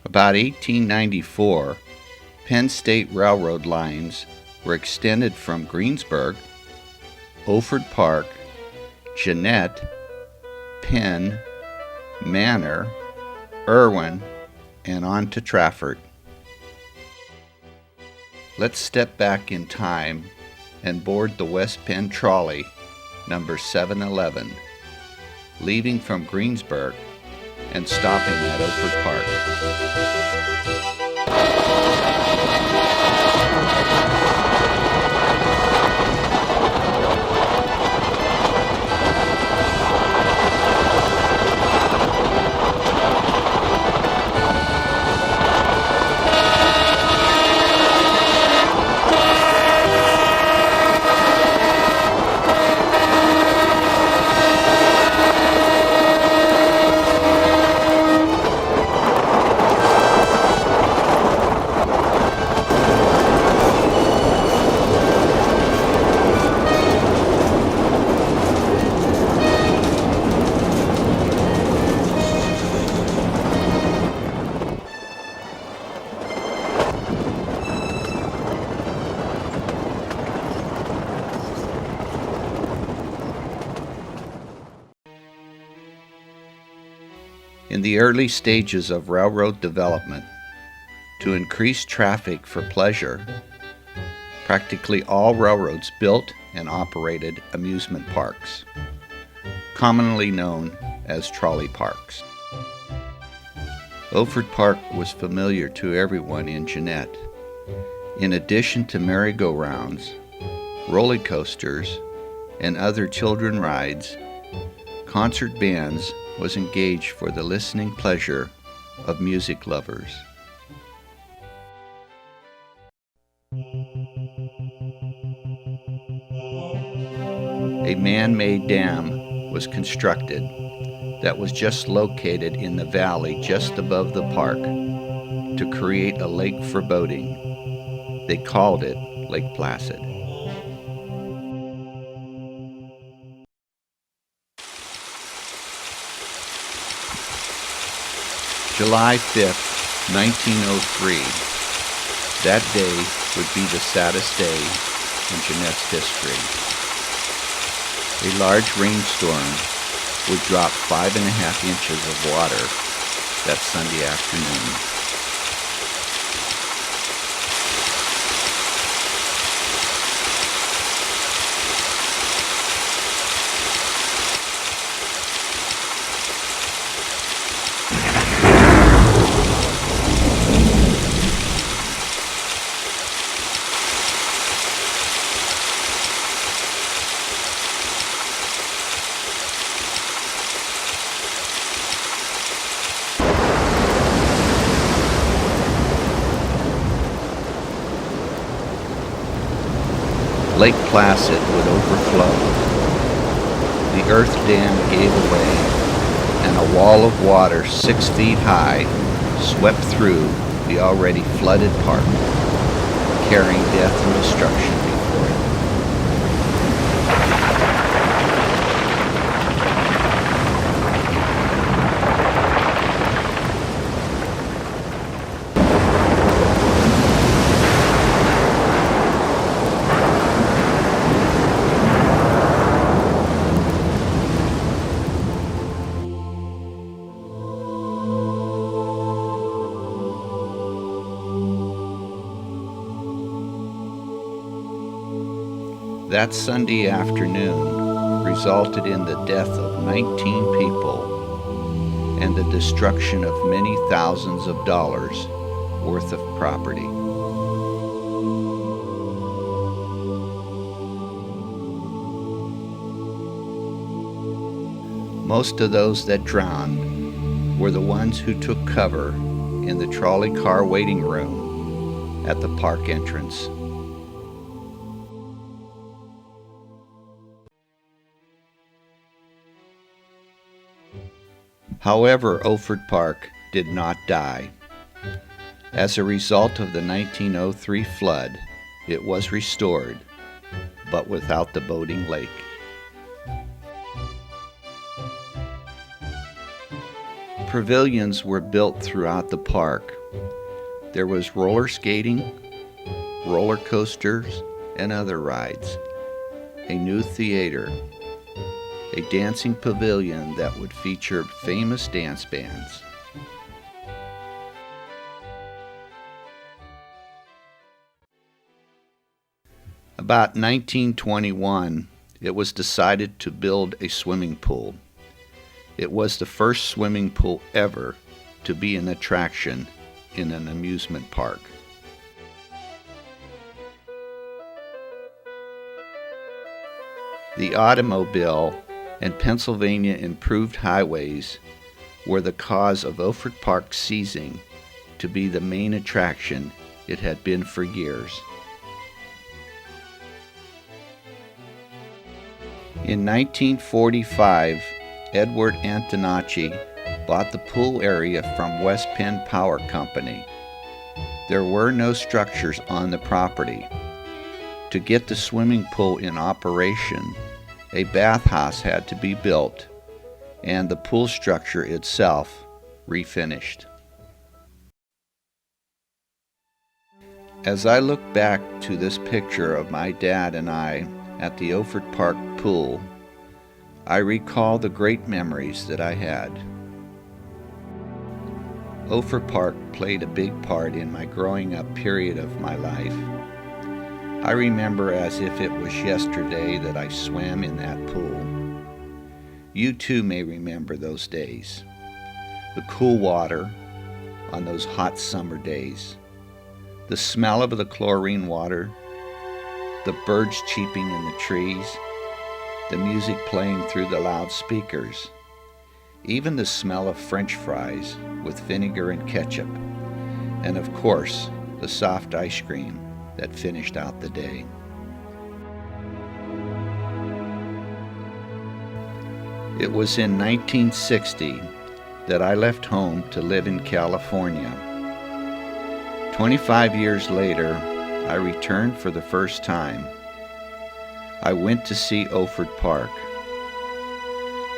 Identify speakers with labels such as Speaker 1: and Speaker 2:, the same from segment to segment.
Speaker 1: About 1894, Penn State Railroad lines were extended from Greensburg, Oakford Park, Jeannette, Penn, Manor, Irwin, and on to Trafford. Let's step back in time and board the West Penn trolley number 711, leaving from Greensburg and stopping at Oakford Park. In the early stages of railroad development, to increase traffic for pleasure, practically all railroads built and operated amusement parks, commonly known as trolley parks. Oakford Park was familiar to everyone in Jeannette. In addition to merry-go-rounds, roller coasters, and other children rides, concert bands was engaged for the listening pleasure of music lovers. A man-made dam was constructed that was just located in the valley just above the park to create a lake for boating. They called it Lake Placid. July 5th, 1903. That day would be the saddest day in Jeannette's history. A large rainstorm would drop 5.5 inches of water that Sunday afternoon. Lake Placid would overflow. The earth dam gave away, and a wall of water 6 feet high swept through the already flooded park, carrying death and destruction before it. That Sunday afternoon resulted in the death of 19 people and the destruction of many thousands of dollars worth of property. Most of those that drowned were the ones who took cover in the trolley car waiting room at the park entrance. However, Oakford Park did not die. As a result of the 1903 flood, it was restored, but without the boating lake. Pavilions were built throughout the park. There was roller skating, roller coasters, and other rides. A new theater, a dancing pavilion that would feature famous dance bands. About 1921, it was decided to build a swimming pool. It was the first swimming pool ever to be an attraction in an amusement park. The automobile and Pennsylvania improved highways were the cause of Oakford Park ceasing to be the main attraction it had been for years. In 1945, Edward Antonacci bought the pool area from West Penn Power Company. There were no structures on the property. To get the swimming pool in operation, a bathhouse had to be built and the pool structure itself refinished. As I look back to this picture of my dad and I at the Oakford Park pool, I recall the great memories that I had. Oakford Park played a big part in my growing up period of my life. I remember as if it was yesterday that I swam in that pool. You too may remember those days. The cool water on those hot summer days. The smell of the chlorine water. The birds cheeping in the trees. The music playing through the loudspeakers. Even the smell of French fries with vinegar and ketchup. And of course, the soft ice cream that finished out the day. It was in 1960 that I left home to live in California. 25 years later, I returned for the first time. I went to see Oakford Park.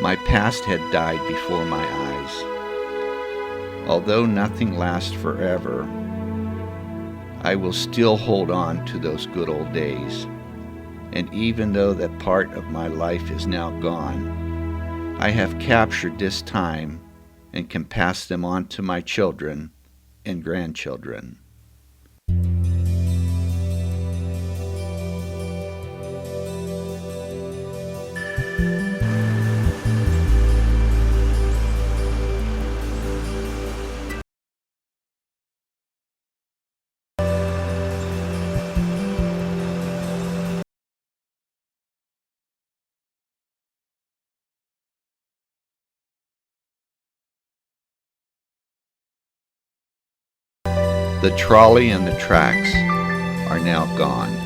Speaker 1: My past had died before my eyes. Although nothing lasts forever, I will still hold on to those good old days. And even though that part of my life is now gone, I have captured this time and can pass them on to my children and grandchildren. The trolley and the tracks are now gone.